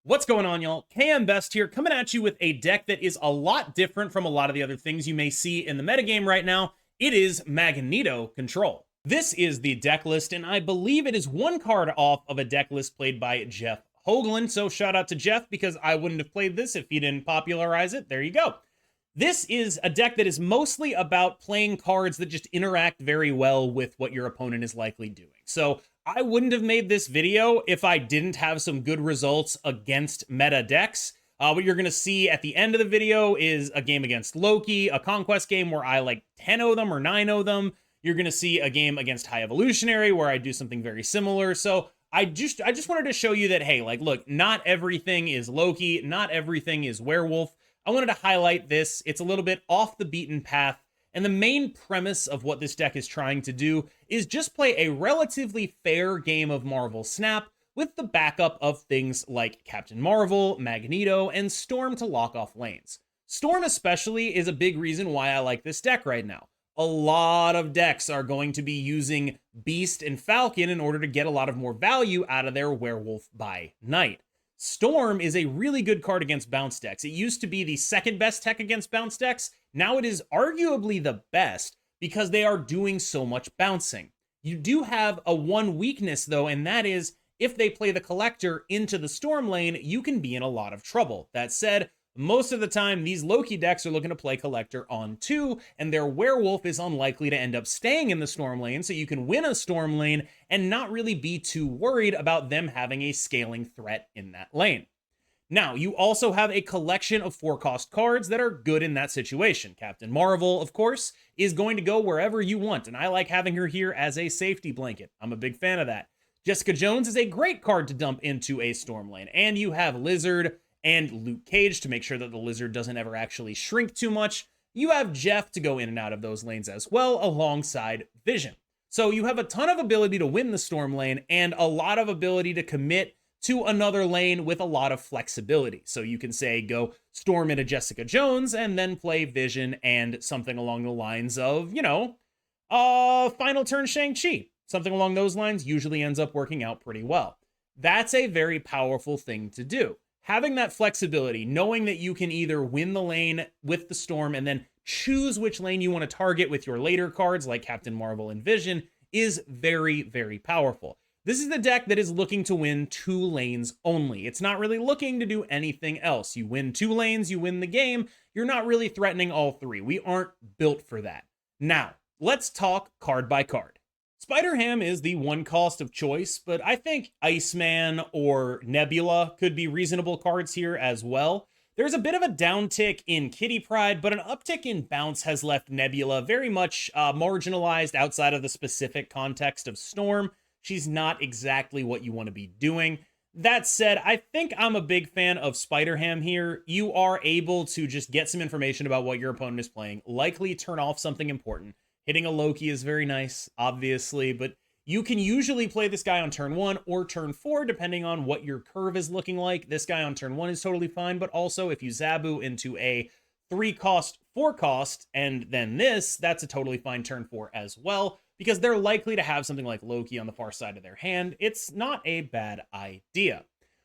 What's going on, y'all? KM Best here, coming at you with a deck that is a lot different from a lot of the other things you may see in the metagame right now. It is Magneto Control. This is the deck list, and I believe it is one card off of a deck list played by Jeff Hoagland. So shout out to Jeff, because I wouldn't have played this if he didn't popularize it. There you go. This is a deck that is mostly about playing cards that just interact very well with what your opponent is likely doing. So I wouldn't have made this video if I didn't have some good results against meta decks. What you're going to see at the end of the video is a game against Loki, a conquest game where I like 10-0 them or 9-0 them. You're going to see a game against High Evolutionary where I do something very similar. So I just wanted to show you that, hey, like, look, not everything is Loki, not everything is Werewolf. I wanted to highlight this. It's a little bit off the beaten path. And the main premise of what this deck is trying to do is just play a relatively fair game of Marvel Snap with the backup of things like Captain Marvel, Magneto, and Storm to lock off lanes. Storm especially is a big reason why I like this deck right now. A lot of decks are going to be using Beast and Falcon in order to get a lot of more value out of their Werewolf by night. Storm is a really good card against bounce decks. It used to be the second best tech against bounce decks. Now it is arguably the best because they are doing so much bouncing. You do have a one weakness though, and that is if they play the Collector into the Storm lane, you can be in a lot of trouble. That said, most of the time, these Loki decks are looking to play Collector on 2, and their Werewolf is unlikely to end up staying in the Storm lane, so you can win a Storm lane and not really be too worried about them having a scaling threat in that lane. Now, you also have a collection of 4-cost cards that are good in that situation. Captain Marvel, of course, is going to go wherever you want, and I like having her here as a safety blanket. I'm a big fan of that. Jessica Jones is a great card to dump into a Storm lane, and you have Lizard and Luke Cage to make sure that the Lizard doesn't ever actually shrink too much. You have Jeff to go in and out of those lanes as well, alongside Vision. So you have a ton of ability to win the Storm lane and a lot of ability to commit to another lane with a lot of flexibility. So you can say go Storm into Jessica Jones and then play Vision and something along the lines of, final turn Shang-Chi. Something along those lines usually ends up working out pretty well. That's a very powerful thing to do. Having that flexibility, knowing that you can either win the lane with the Storm and then choose which lane you want to target with your later cards like Captain Marvel and Vision is very, very powerful. This is the deck that is looking to win 2 lanes only. It's not really looking to do anything else. You win 2 lanes, you win the game. You're not really threatening all 3. We aren't built for that. Now, let's talk card by card. Spider-Ham is the 1 cost of choice, but I think Iceman or Nebula could be reasonable cards here as well. There's a bit of a downtick in Kitty Pryde, but an uptick in bounce has left Nebula very much marginalized outside of the specific context of Storm. She's not exactly what you want to be doing. That said, I think I'm a big fan of Spider-Ham here. You are able to just get some information about what your opponent is playing, likely turn off something important. Hitting a Loki is very nice, obviously, but you can usually play this guy on turn 1 or turn 4, depending on what your curve is looking like. This guy on turn 1 is totally fine, but also if you Zabu into a 3-cost, 4-cost, and then this, that's a totally fine turn 4 as well, because they're likely to have something like Loki on the far side of their hand. It's not a bad idea.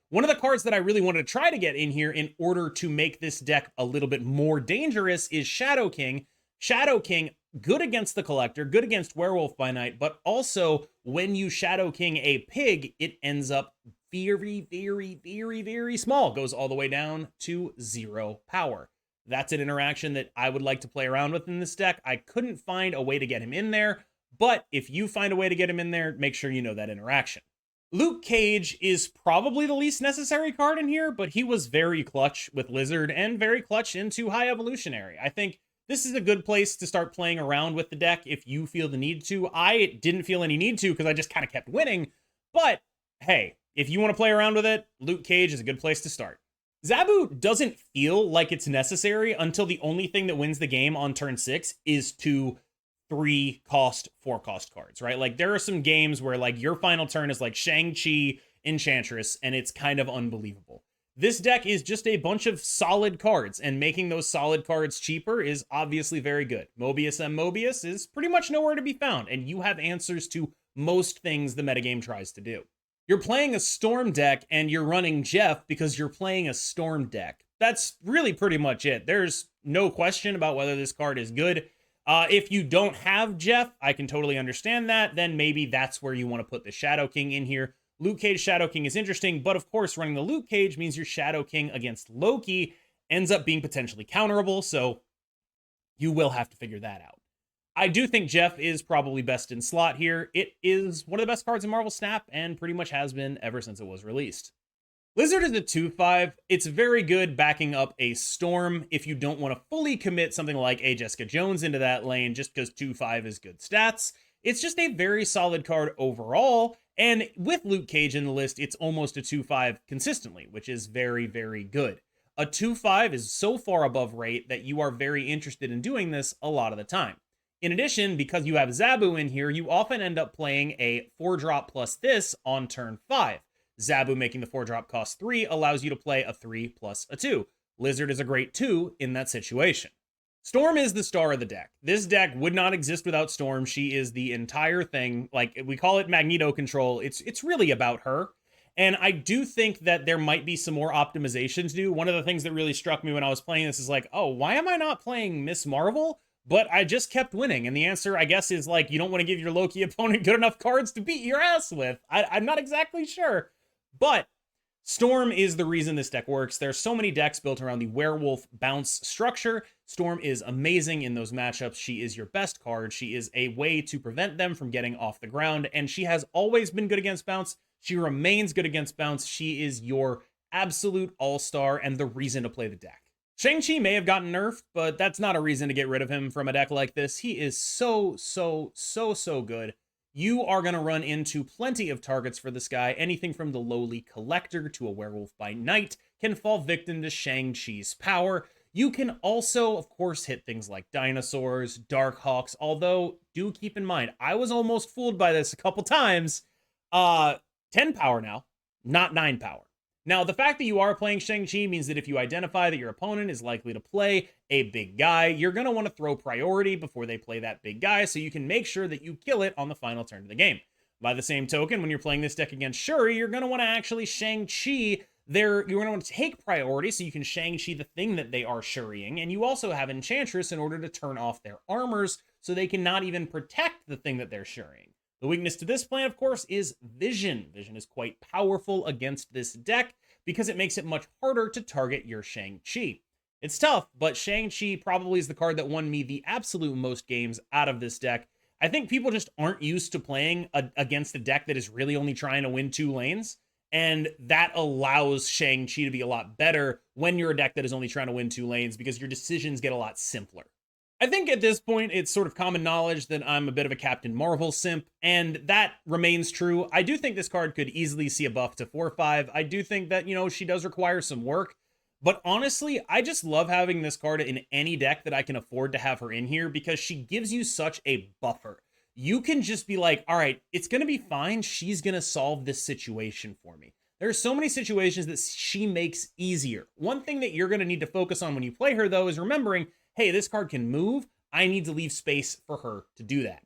One of the cards that I really wanted to try to get in here in order to make this deck a little bit more dangerous is Shadow King. Shadow King, good against the Collector, good against Werewolf by night, but also when you Shadow King a pig, it ends up very, very, very, very small. Goes all the way down to 0 power. That's an interaction that I would like to play around with in this deck. I couldn't find a way to get him in there, but if you find a way to get him in there, make sure you know that interaction. Luke Cage is probably the least necessary card in here, but he was very clutch with Lizard and very clutch into High Evolutionary. I think this is a good place to start playing around with the deck if you feel the need to. I didn't feel any need to because I just kind of kept winning. But hey, if you want to play around with it, Luke Cage is a good place to start. Zabu doesn't feel like it's necessary until the only thing that wins the game on turn 6 is 2 3-cost, 4-cost cards, right? Like there are some games where like your final turn is like Shang-Chi, Enchantress, and it's kind of unbelievable. This deck is just a bunch of solid cards, and making those solid cards cheaper is obviously very good. Mobius M. Mobius is pretty much nowhere to be found, and you have answers to most things the metagame tries to do. You're playing a Storm deck and you're running Jeff because you're playing a Storm deck. That's really pretty much it. There's no question about whether this card is good. If you don't have Jeff, I can totally understand that. Then maybe that's where you want to put the Shadow King in here. Luke Cage Shadow King is interesting, but of course, running the Luke Cage means your Shadow King against Loki ends up being potentially counterable, so you will have to figure that out. I do think Jeff is probably best in slot here. It is one of the best cards in Marvel Snap and pretty much has been ever since it was released. Lizard is a 2/5. It's very good backing up a Storm if you don't want to fully commit something like a Jessica Jones into that lane just because 2/5 is good stats. It's just a very solid card overall, and with Luke Cage in the list, it's almost a 2/5 consistently, which is very, very good. A 2/5 is so far above rate that you are very interested in doing this a lot of the time. In addition, because you have Zabu in here, you often end up playing a 4-drop plus this on turn 5. Zabu making the 4-drop cost 3 allows you to play a 3 plus a 2. Lizard is a great 2 in that situation. Storm is the star of the deck. This deck would not exist without Storm. She is the entire thing. Like, we call it Magneto control. It's really about her. And I do think that there might be some more optimization to do. One of the things that really struck me when I was playing this is like, oh, why am I not playing Miss Marvel? But I just kept winning. And the answer, I guess, is like, you don't want to give your Loki opponent good enough cards to beat your ass with. I'm not exactly sure. But Storm is the reason this deck works. There's so many decks built around the werewolf bounce structure. Storm is amazing in those matchups. She is your best card. She is a way to prevent them from getting off the ground. And she has always been good against bounce. She remains good against bounce. She is your absolute all-star and the reason to play the deck. Shang-Chi may have gotten nerfed, but that's not a reason to get rid of him from a deck like this. He is so good. You are going to run into plenty of targets for this guy. Anything from the lowly collector to a werewolf by night can fall victim to Shang-Chi's power. You can also, of course, hit things like dinosaurs, Darkhawks, although do keep in mind, I was almost fooled by this a couple times. 10 power now, not 9 power. Now, the fact that you are playing Shang-Chi means that if you identify that your opponent is likely to play a big guy, you're going to want to throw priority before they play that big guy so you can make sure that you kill it on the final turn of the game. By the same token, when you're playing this deck against Shuri, you're going to want to actually Shang-Chi you're going to want to take priority so you can Shang-Chi the thing that they are Shuriing, and you also have Enchantress in order to turn off their armors so they cannot even protect the thing that they're Shuriing. The weakness to this plan, of course, is Vision. Vision is quite powerful against this deck because it makes it much harder to target your Shang-Chi. It's tough, but Shang-Chi probably is the card that won me the absolute most games out of this deck. I think people just aren't used to playing against a deck that is really only trying to win 2 lanes, and that allows Shang-Chi to be a lot better when you're a deck that is only trying to win 2 lanes because your decisions get a lot simpler. I think at this point, it's sort of common knowledge that I'm a bit of a Captain Marvel simp, and that remains true. I do think this card could easily see a buff to 4/5. I do think that, she does require some work, but honestly, I just love having this card in any deck that I can afford to have her in here because she gives you such a buffer. You can just be like, all right, it's going to be fine. She's going to solve this situation for me. There are so many situations that she makes easier. One thing that you're going to need to focus on when you play her, though, is remembering, hey, this card can move. I need to leave space for her to do that.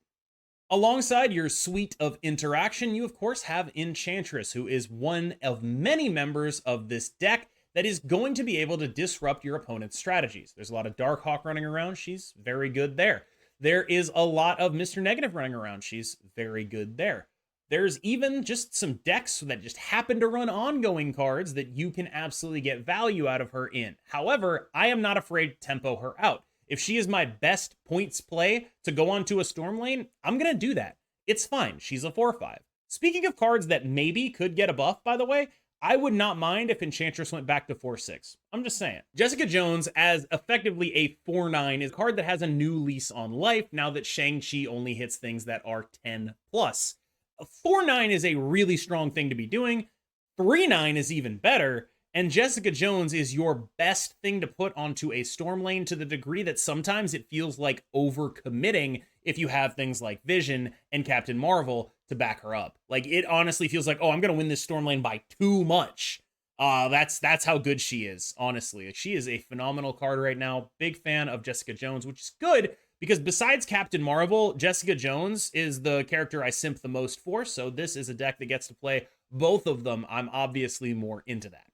Alongside your suite of interaction, you of course have Enchantress, who is one of many members of this deck that is going to be able to disrupt your opponent's strategies. There's a lot of Darkhawk running around. She's very good there. There is a lot of Mr. Negative running around. She's very good there. There's even just some decks that just happen to run ongoing cards that you can absolutely get value out of her in. However, I am not afraid to tempo her out. If she is my best points play to go onto a Storm lane, I'm going to do that. It's fine. She's a 4/5. Speaking of cards that maybe could get a buff, by the way, I would not mind if Enchantress went back to 4/6. I'm just saying. Jessica Jones, as effectively a 4/9, is a card that has a new lease on life now that Shang-Chi only hits things that are 10 plus. A 4/9 is a really strong thing to be doing. 3/9 is even better. And Jessica Jones is your best thing to put onto a Storm lane to the degree that sometimes it feels like overcommitting if you have things like Vision and Captain Marvel to back her up. Like, it honestly feels like, oh, I'm going to win this Storm lane by too much. That's how good she is, honestly. She is a phenomenal card right now. Big fan of Jessica Jones, which is good because besides Captain Marvel, Jessica Jones is the character I simp the most for. So this is a deck that gets to play both of them, I'm obviously more into that.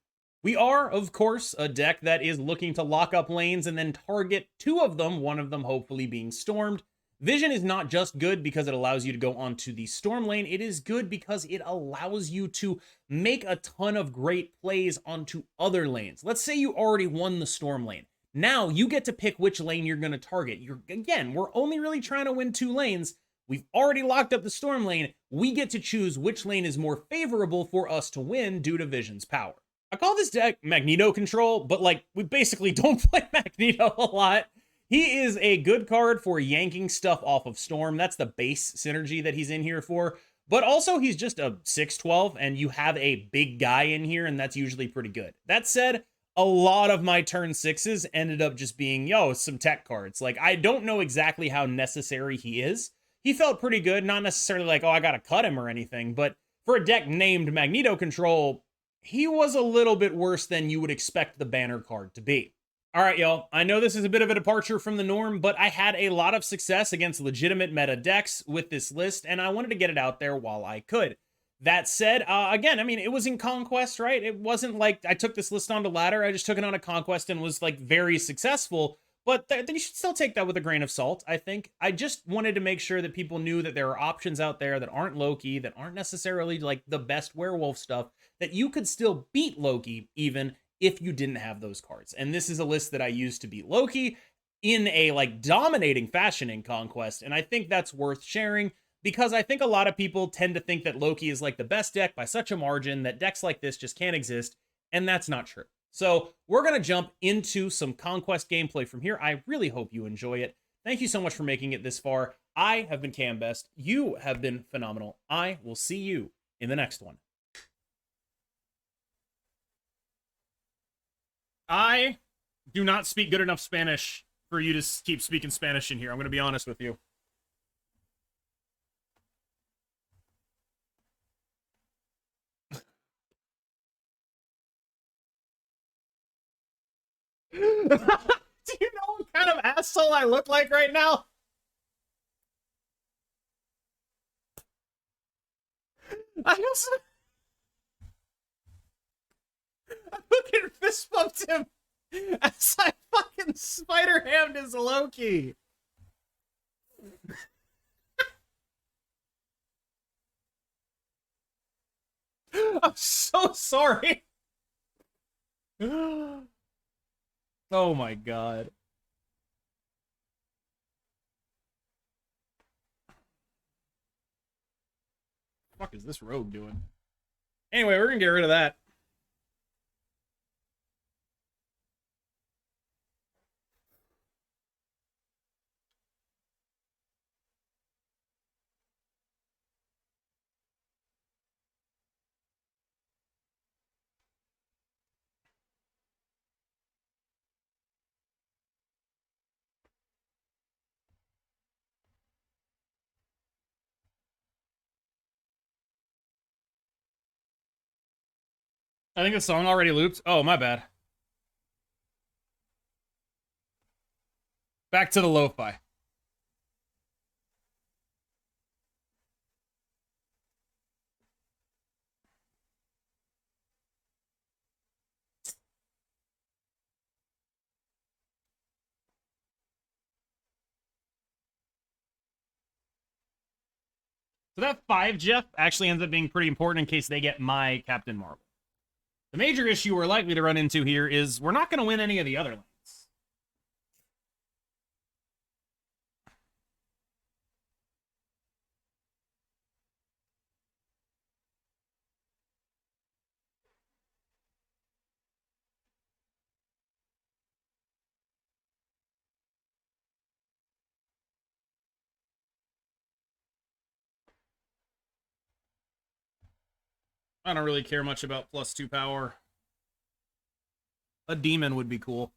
We are, of course, a deck that is looking to lock up lanes and then target two of them, one of them hopefully being stormed. Vision is not just good because it allows you to go onto the storm lane, it is good because it allows you to make a ton of great plays onto other lanes. Let's say you already won the storm lane. Now you get to pick which lane you're going to target. Again, we're only really trying to win 2 lanes. We've already locked up the storm lane. We get to choose which lane is more favorable for us to win due to Vision's power. I call this deck Magneto control, but like we basically don't play Magneto a lot. He is a good card for yanking stuff off of Storm. That's the base synergy that he's in here for. But also he's just a 6/12 and you have a big guy in here and that's usually pretty good. That said, a lot of my turn 6s ended up just being, some tech cards. Like I don't know exactly how necessary he is. He felt pretty good, not necessarily like, I gotta cut him or anything, but for a deck named Magneto Control, he was a little bit worse than you would expect the banner card to be. All right, y'all, I know this is a bit of a departure from the norm, but I had a lot of success against legitimate meta decks with this list, and I wanted to get it out there while I could. That said, again, I mean, it was in Conquest, right? It wasn't like I took this list onto Ladder. I just took it on a Conquest and was, like, very successful. But you should still take that with a grain of salt, I think. I just wanted to make sure that people knew that there are options out there that aren't Loki, that aren't necessarily, like, the best werewolf stuff, that you could still beat Loki, even if you didn't have those cards. And this is a list that I used to beat Loki in a like dominating fashion in Conquest. And I think that's worth sharing because I think a lot of people tend to think that Loki is like the best deck by such a margin that decks like this just can't exist. And that's not true. So we're going to jump into some Conquest gameplay from here. I really hope you enjoy it. Thank you so much for making it this far. I have been Cam Best. You have been phenomenal. I will see you in the next one. I do not speak good enough Spanish for you to keep speaking Spanish in here. I'm going to be honest with you. Do you know what kind of asshole I look like right now? I fucking fist bumped him as I fucking spider-hammed his Loki. I'm so sorry. Oh my god. What the fuck is this rogue doing? Anyway, we're gonna get rid of that. I think the song already looped. Oh, my bad. Back to the lo-fi. So that 5 Jeff actually ends up being pretty important in case they get my Captain Marvel. The major issue we're likely to run into here is we're not going to win any of the other lanes. I don't really care much about +2 power. A demon would be cool.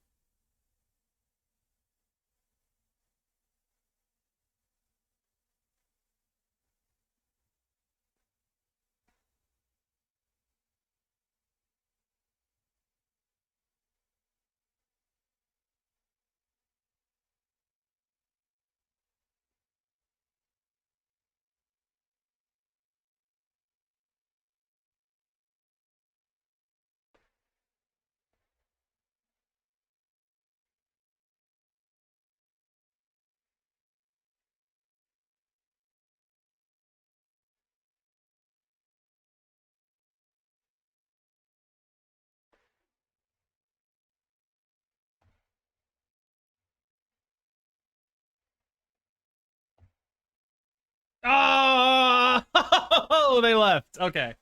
Oh, oh, they left. Okay.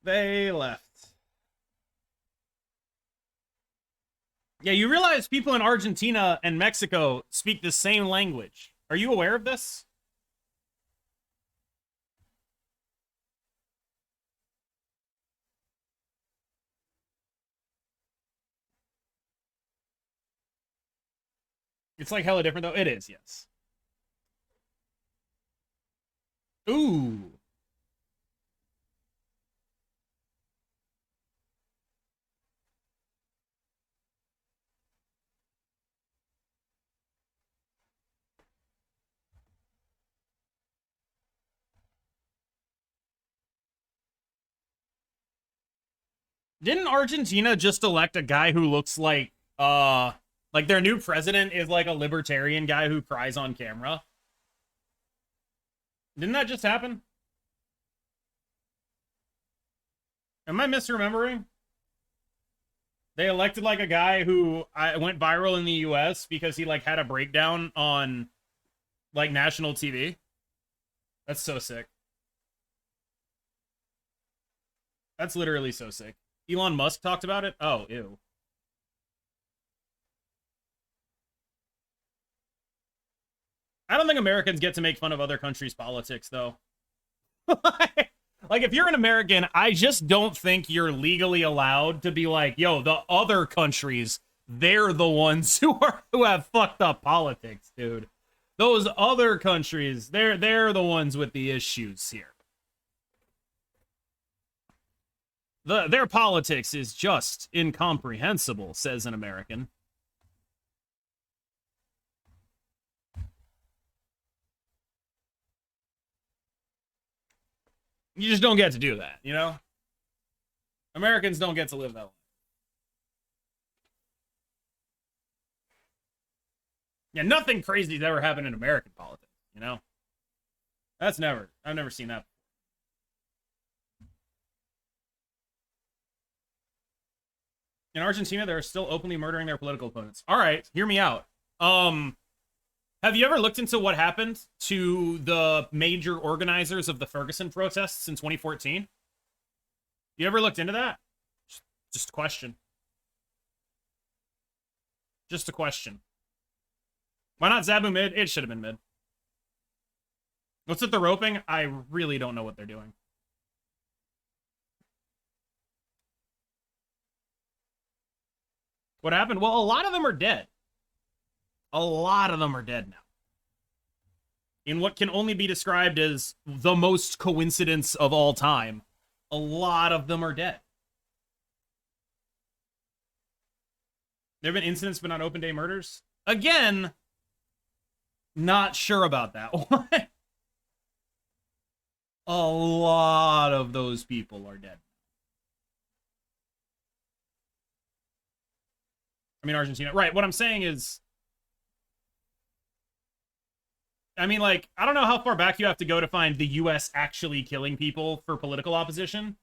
They left. Yeah, you realize people in Argentina and Mexico speak the same language. Are you aware of this? It's like hella different, though. It is, yes. Ooh. Didn't Argentina just elect a guy who looks like their new president is like a libertarian guy who cries on camera? Didn't that just happen? Am I misremembering? They elected like a guy who went viral in the US because he like had a breakdown on like national TV. That's so sick. That's literally so sick. Elon Musk talked about it? Oh, ew. I don't think Americans get to make fun of other countries' politics, though. Like, if you're an American, I just don't think you're legally allowed to be like, yo, the other countries, they're the ones who have fucked up politics, dude. Those other countries, they're the ones with the issues here. Their politics is just incomprehensible, says an American. You just don't get to do that, you know? Americans don't get to live that life. Yeah, nothing crazy's ever happened in American politics, you know? I've never seen that. In Argentina, they're still openly murdering their political opponents. All right, hear me out. Have you ever looked into what happened to the major organizers of the Ferguson protests in 2014? You ever looked into that? Just a question. Just a question. Why not Zabu mid? It should have been mid. What's with the roping? I really don't know what they're doing. What happened? Well, a lot of them are dead. A lot of them are dead now. In what can only be described as the most coincidence of all time, a lot of them are dead. There have been incidents, but not open day murders. Again, not sure about that one. A lot of those people are dead. I mean, Argentina. Right, what I'm saying is, I mean, like, I don't know how far back you have to go to find the U.S. actually killing people for political opposition,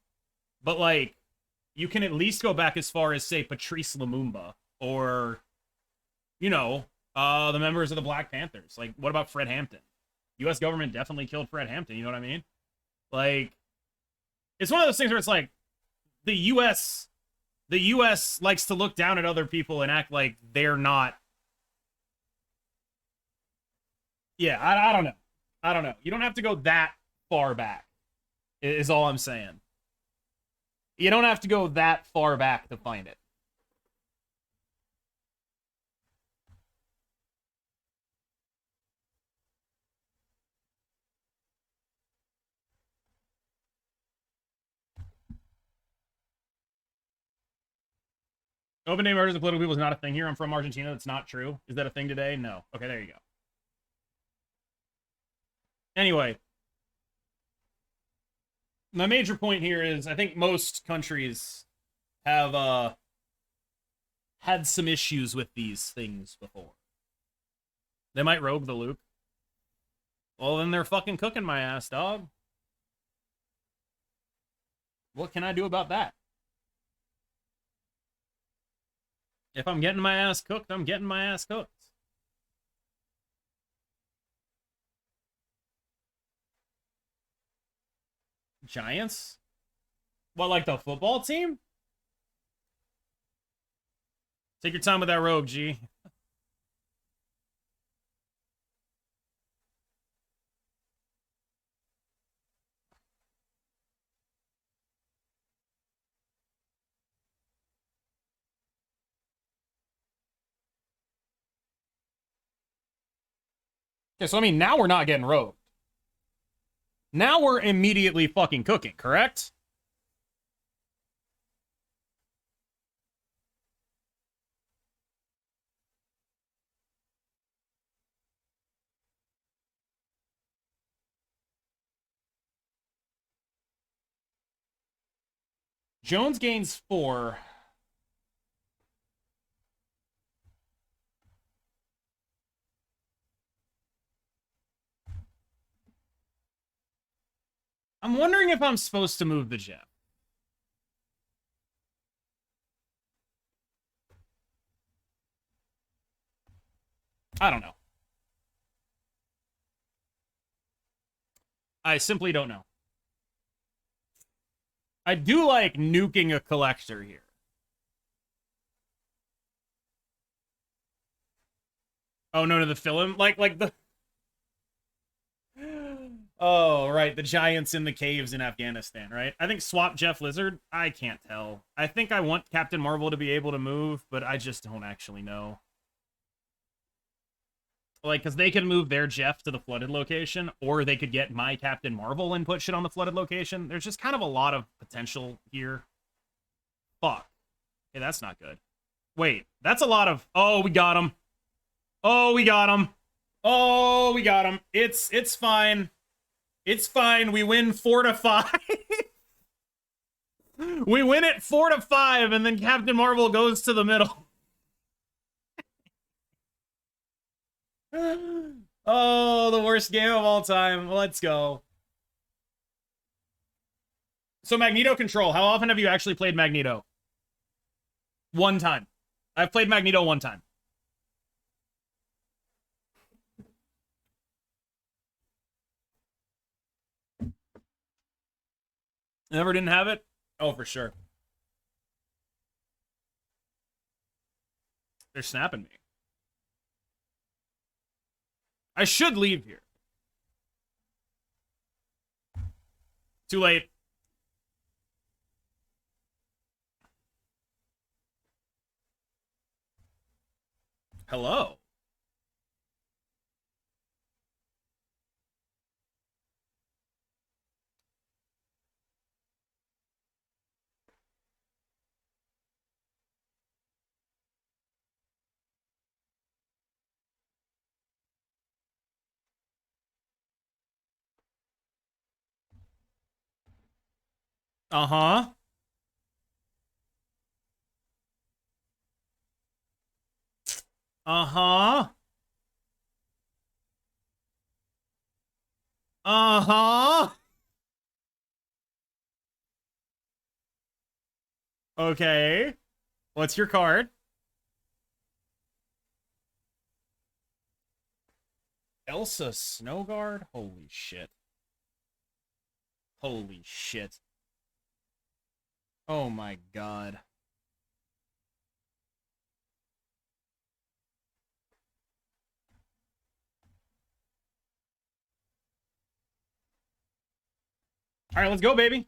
but, like, you can at least go back as far as, say, Patrice Lumumba, or, you know, the members of the Black Panthers. Like, what about Fred Hampton? U.S. government definitely killed Fred Hampton, you know what I mean? Like, it's one of those things where it's like, the U.S. likes to look down at other people and act like they're not. Yeah, I don't know. I don't know. You don't have to go that far back, is all I'm saying. You don't have to go that far back to find it. Open day murders of political people is not a thing here. I'm from Argentina. That's not true. Is that a thing today? No. Okay, there you go. Anyway, my major point here is I think most countries have had some issues with these things before. They might rogue the loop. Well, then they're fucking cooking my ass, dog. What can I do about that? If I'm getting my ass cooked, I'm getting my ass cooked. Giants? What, like the football team? Take your time with that rogue, G. Okay, so I mean, now we're not getting rogued. Now we're immediately fucking cooking, correct? Jones gains 4. I'm wondering if I'm supposed to move the Jeff. I don't know. I simply don't know. I do like nuking a collector here. Oh, no, to the film? Like the... Oh, right. The giants in the caves in Afghanistan, right? I think swap Jeff Lizard. I can't tell. I think I want Captain Marvel to be able to move, but I just don't actually know. Like, because they could move their Jeff to the flooded location, or they could get my Captain Marvel and put shit on the flooded location. There's just kind of a lot of potential here. Fuck. Okay, that's not good. Wait, that's a lot of... Oh, we got him. Oh, we got him. Oh, we got him. It's fine. It's fine. We win 4-5. We win it 4-5, and then Captain Marvel goes to the middle. Oh, the worst game of all time. Let's go. So Magneto control. How often have you actually played Magneto? One time. I've played Magneto one time. Never didn't have it? Oh, for sure. They're snapping me. I should leave here. Too late. Hello. Uh-huh. Uh-huh. Uh-huh. Okay. What's your card? Elsa Snowguard? Holy shit. Holy shit. Oh my god. All right, let's go, baby.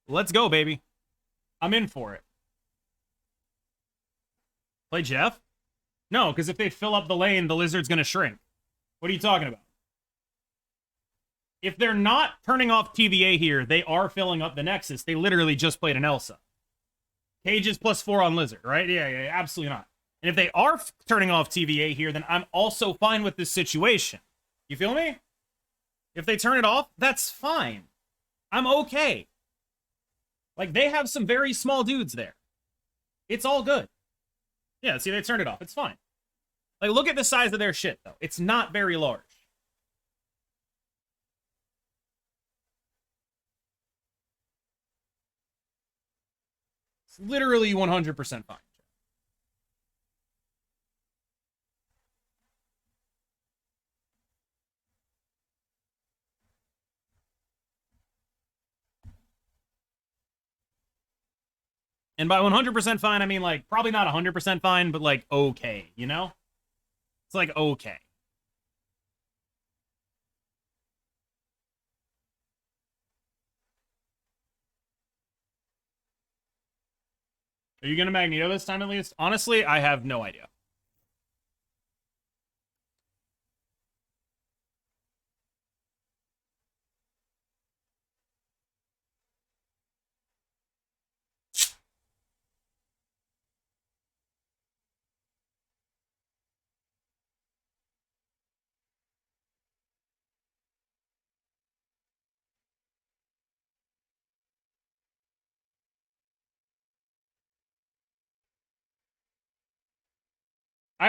Let's go, baby. I'm in for it. Play Jeff? No, because if they fill up the lane, the lizard's going to shrink. What are you talking about? If they're not turning off TVA here, they are filling up the Nexus. They literally just played an Elsa. Cages +4 on Lizard, right? Yeah, absolutely not. And if they are turning off TVA here, then I'm also fine with this situation. You feel me? If they turn it off, that's fine. I'm okay. Like, they have some very small dudes there. It's all good. Yeah, see, they turned it off. It's fine. Like, look at the size of their shit, though. It's not very large. It's literally 100% fine. And by 100% fine, I mean, like, probably not 100% fine, but, like, okay, you know? It's like, okay. Are you gonna Magneto this time at least? Honestly, I have no idea.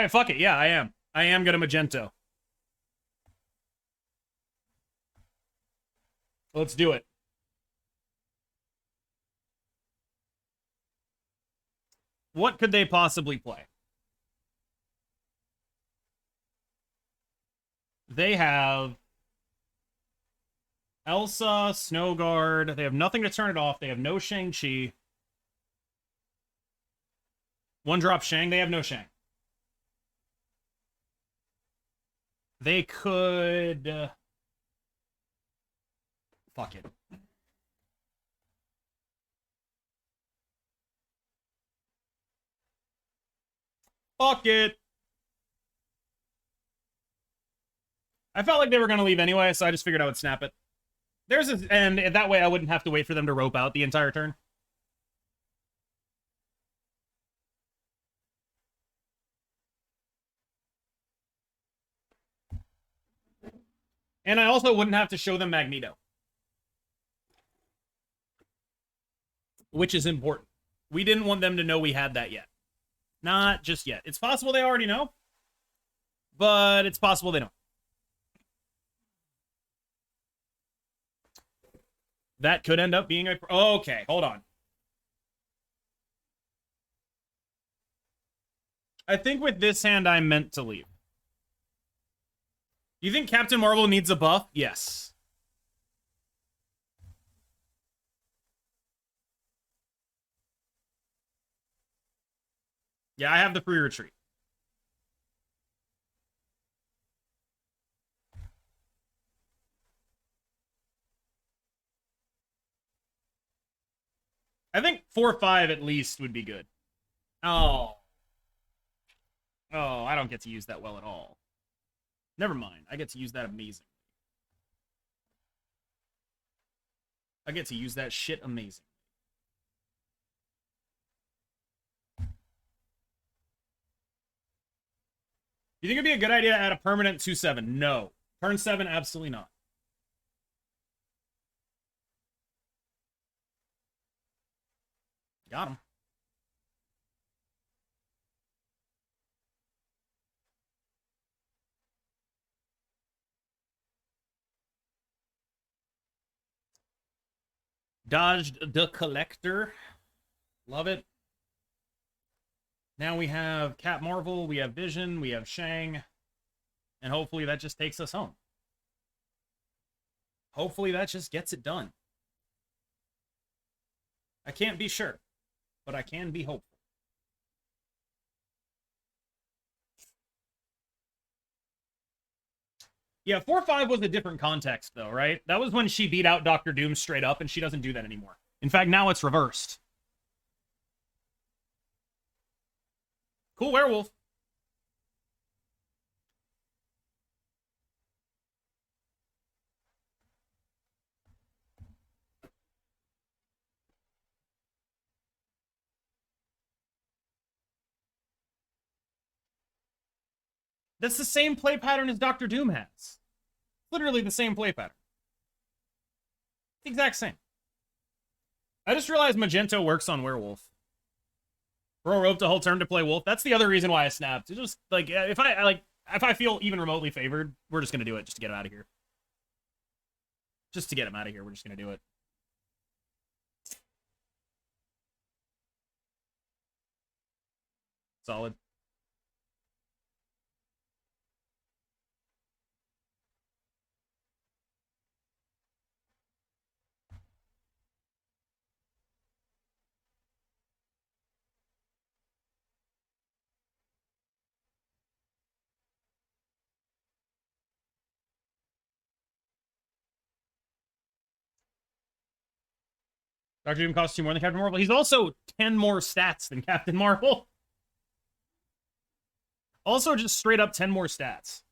Fuck it, yeah, I am. I am gonna Magento. Let's do it. What could they possibly play? They have Elsa, Snowguard. They have nothing to turn it off. They have no Shang-Chi. One drop Shang. They have no Shang. They could... fuck it. Fuck it. I felt like they were going to leave anyway, so I just figured I would snap it. And that way I wouldn't have to wait for them to rope out the entire turn. And I also wouldn't have to show them Magneto. Which is important. We didn't want them to know we had that yet. Not just yet. It's possible they already know, but it's possible they don't. That could end up being a... okay, hold on. I think with this hand, I meant to leave. You think Captain Marvel needs a buff? Yes. Yeah, I have the free retreat. I think 4-5 at least would be good. Oh. Oh, I don't get to use that well at all. Never mind. I get to use that amazing. I get to use that shit amazing. You think it'd be a good idea to add a permanent 2/7? No. Turn 7, absolutely not. Got him. Dodged the Collector. Love it. Now we have Cap Marvel, we have Vision, we have Shang. And hopefully that just takes us home. Hopefully that just gets it done. I can't be sure, but I can be hopeful. Yeah, 4-5 was a different context, though, right? That was when she beat out Doctor Doom straight up, and she doesn't do that anymore. In fact, now it's reversed. Cool werewolf. That's the same play pattern as Doctor Doom has. Literally the same play pattern. The exact same. I just realized Magento works on werewolf. Row rope to hold turn to play wolf. That's the other reason why I snapped. It's just like if I feel even remotely favored, we're just gonna do it just to get him out of here. Just to get him out of here, we're just gonna do it. Solid. Doctor Doom costs 2 more than Captain Marvel. He's also 10 more stats than Captain Marvel. Also, just straight up 10 more stats.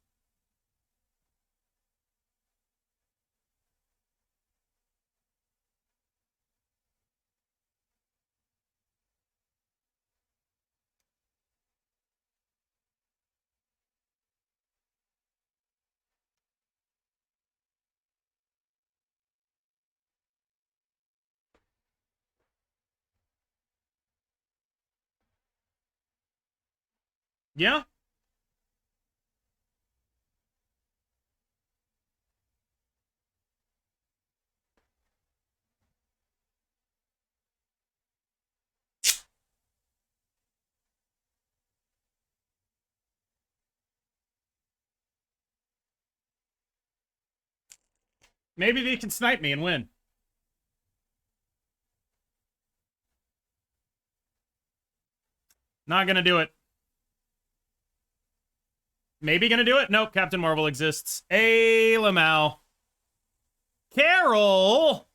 Yeah. Maybe they can snipe me and win. Not gonna do it. Maybe gonna do it? Nope, Captain Marvel exists. Hey, Lamau. Carol!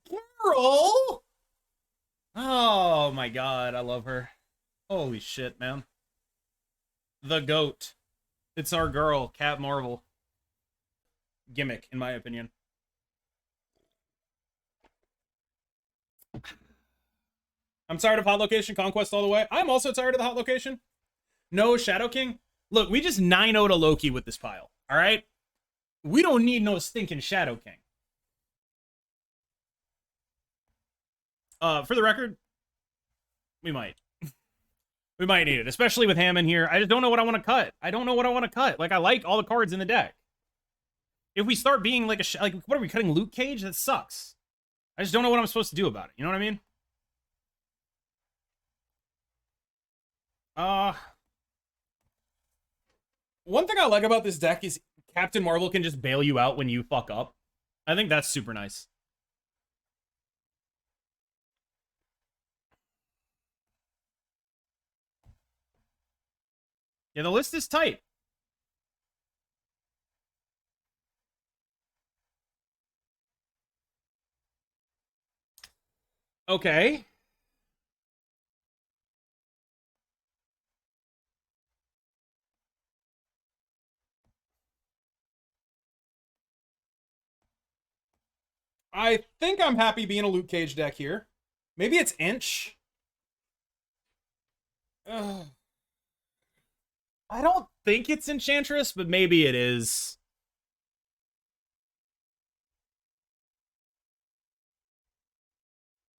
Carol! Oh my god, I love her. Holy shit, man. The GOAT. It's our girl, Cap Marvel. Gimmick, in my opinion. I'm tired of Hot Location Conquest all the way. I'm also tired of the Hot Location. No Shadow King. Look, we just 9-0'd a Loki with this pile. All right? We don't need no stinking Shadow King. For the record, we might. We might need it, especially with Hammond here. I just don't know what I want to cut. I don't know what I want to cut. Like, I like all the cards in the deck. If we start being like a... like, what are we, cutting Luke Cage? That sucks. I just don't know what I'm supposed to do about it. You know what I mean? One thing I like about this deck is Captain Marvel can just bail you out when you fuck up. I think that's super nice. Yeah, the list is tight. Okay. I think I'm happy being a Luke Cage deck here. Maybe it's Inch. Ugh. I don't think it's Enchantress, but maybe it is.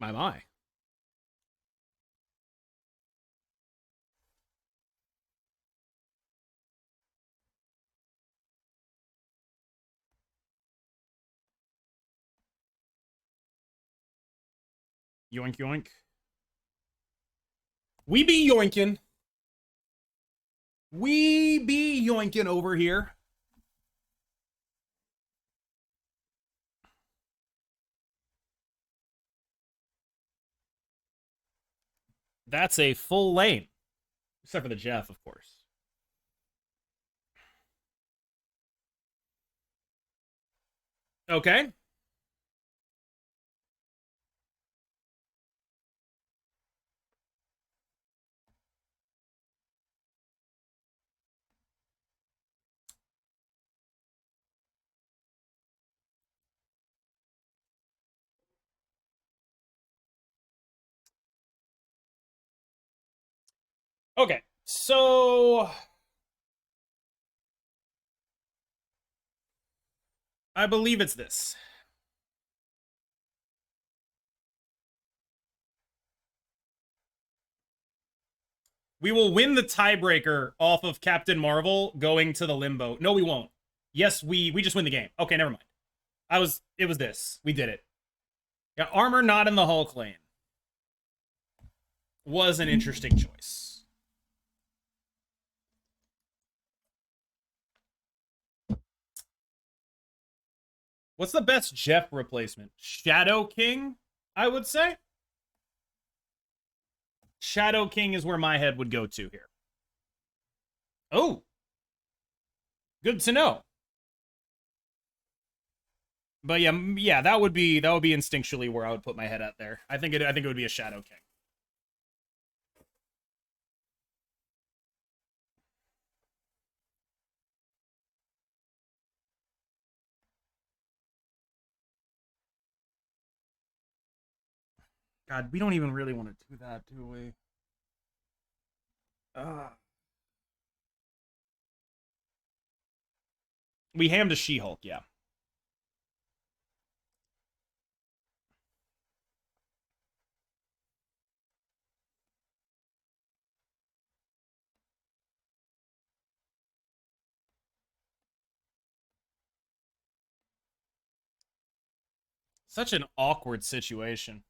My. Yoink, yoink. We be yoinking. We be yoinking over here. That's a full lane. Except for the Jeff, of course. Okay. Okay, so I believe it's this. We will win the tiebreaker off of Captain Marvel going to the limbo. No, we won't. Yes, we just win the game. Okay, never mind. It was this. We did it. Yeah, armor not in the Hulk lane. Was an interesting choice. What's the best Jeff replacement? Shadow King, I would say. Shadow King is where my head would go to here. Oh. Good to know. But yeah, that would be instinctually where I would put my head at there. I think it would be a Shadow King. God, we don't even really want to do that, do we? We hammed a She-Hulk, yeah. Such an awkward situation.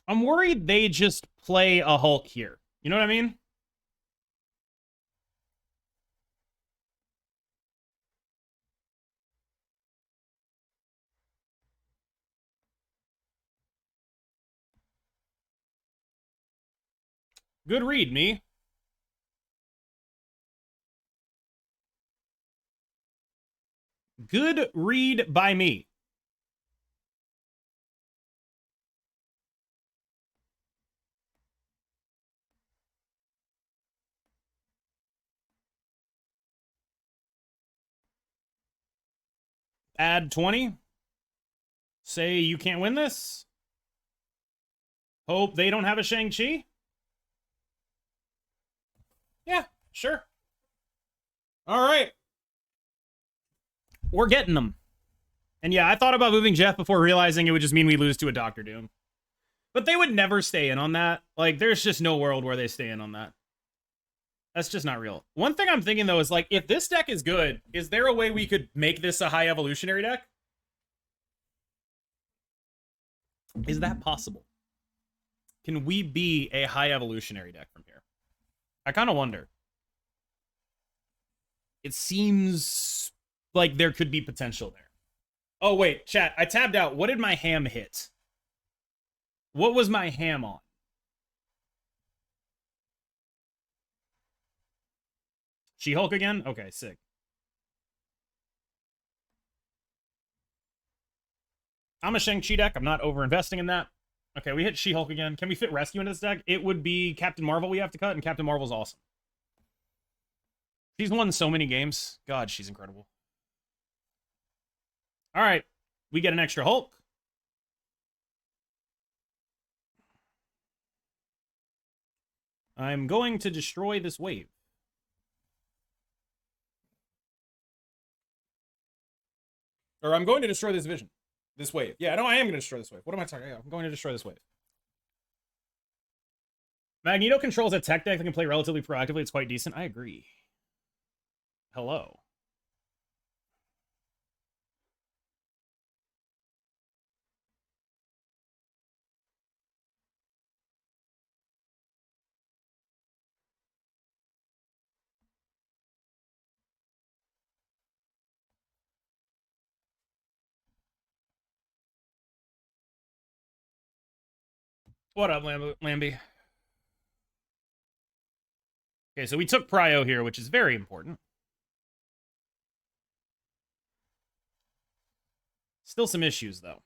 I'm worried they just play a Hulk here. You know what I mean? Good read, me. Good read by me. Add 20. Say you can't win this. Hope they don't have a Shang-Chi. Yeah, sure. All right. We're getting them. And yeah, I thought about moving Jeff before realizing it would just mean we lose to a Doctor Doom. But they would never stay in on that. Like, there's just no world where they stay in on that. That's just not real. One thing I'm thinking, though, is like, if this deck is good, is there a way we could make this a high evolutionary deck? Is that possible? Can we be a high evolutionary deck from here? I kind of wonder. It seems like there could be potential there. Oh, wait, chat. I tabbed out. What did my ham hit? What was my ham on? She-Hulk again? Okay, sick. I'm a Shang-Chi deck. I'm not over-investing in that. Okay, we hit She-Hulk again. Can we fit Rescue into this deck? It would be Captain Marvel we have to cut, and Captain Marvel's awesome. She's won so many games. God, she's incredible. All right, we get an extra Hulk. I'm going to destroy this wave. Or I'm going to destroy this vision. This wave. Yeah, no, I am going to destroy this wave. What am I talking about? I'm going to destroy this wave. Magneto controls a tech deck that can play relatively proactively. It's quite decent. I agree. Hello. What up, Lambie? Okay, so we took Prio here, which is very important. Still some issues, though.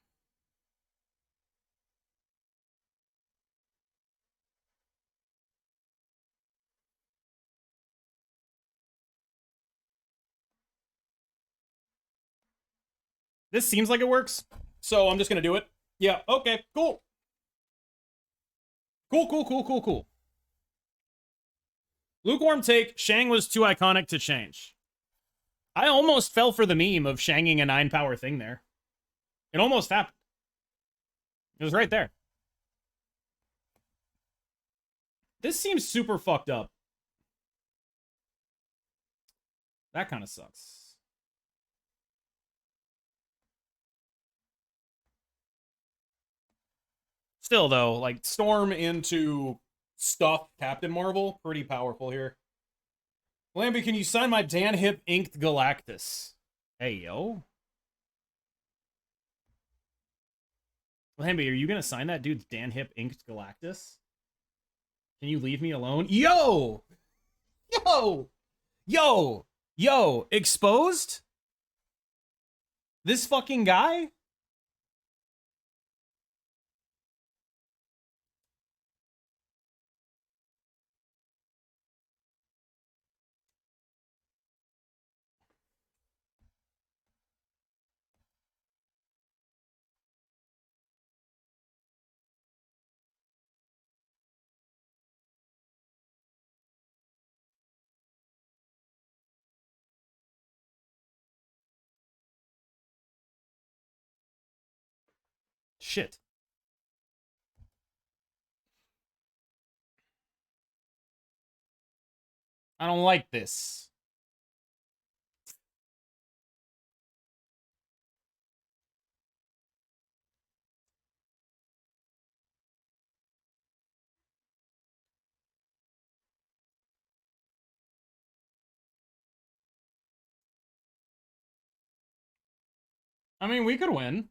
This seems like it works, so I'm just going to do it. Yeah, okay, cool. Cool. Lukewarm take. Shang was too iconic to change. I almost fell for the meme of Shanging a 9-power thing there. It almost happened. It was right there. This seems super fucked up. That kind of sucks. still though, like Storm into stuff Captain Marvel, pretty powerful here. Lamby, can you sign my Dan Hip inked Galactus? Hey yo. Lamby, are you gonna sign that dude's Dan Hip inked Galactus? Can you leave me alone? Yo! Yo! Yo! Yo! Exposed? This fucking guy? Shit. I don't like this. I mean, we could win.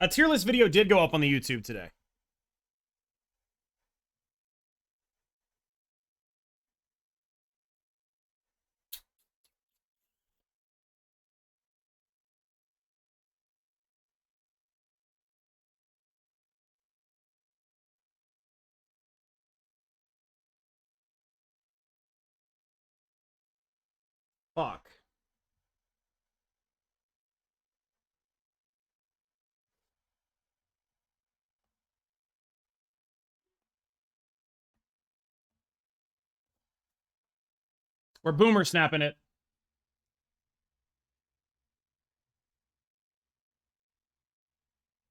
A tier list video did go up on the YouTube today. Fuck. We're boomer snapping it.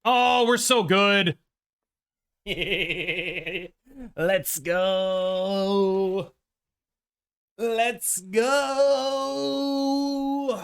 Oh, we're so good. Let's go. Let's go.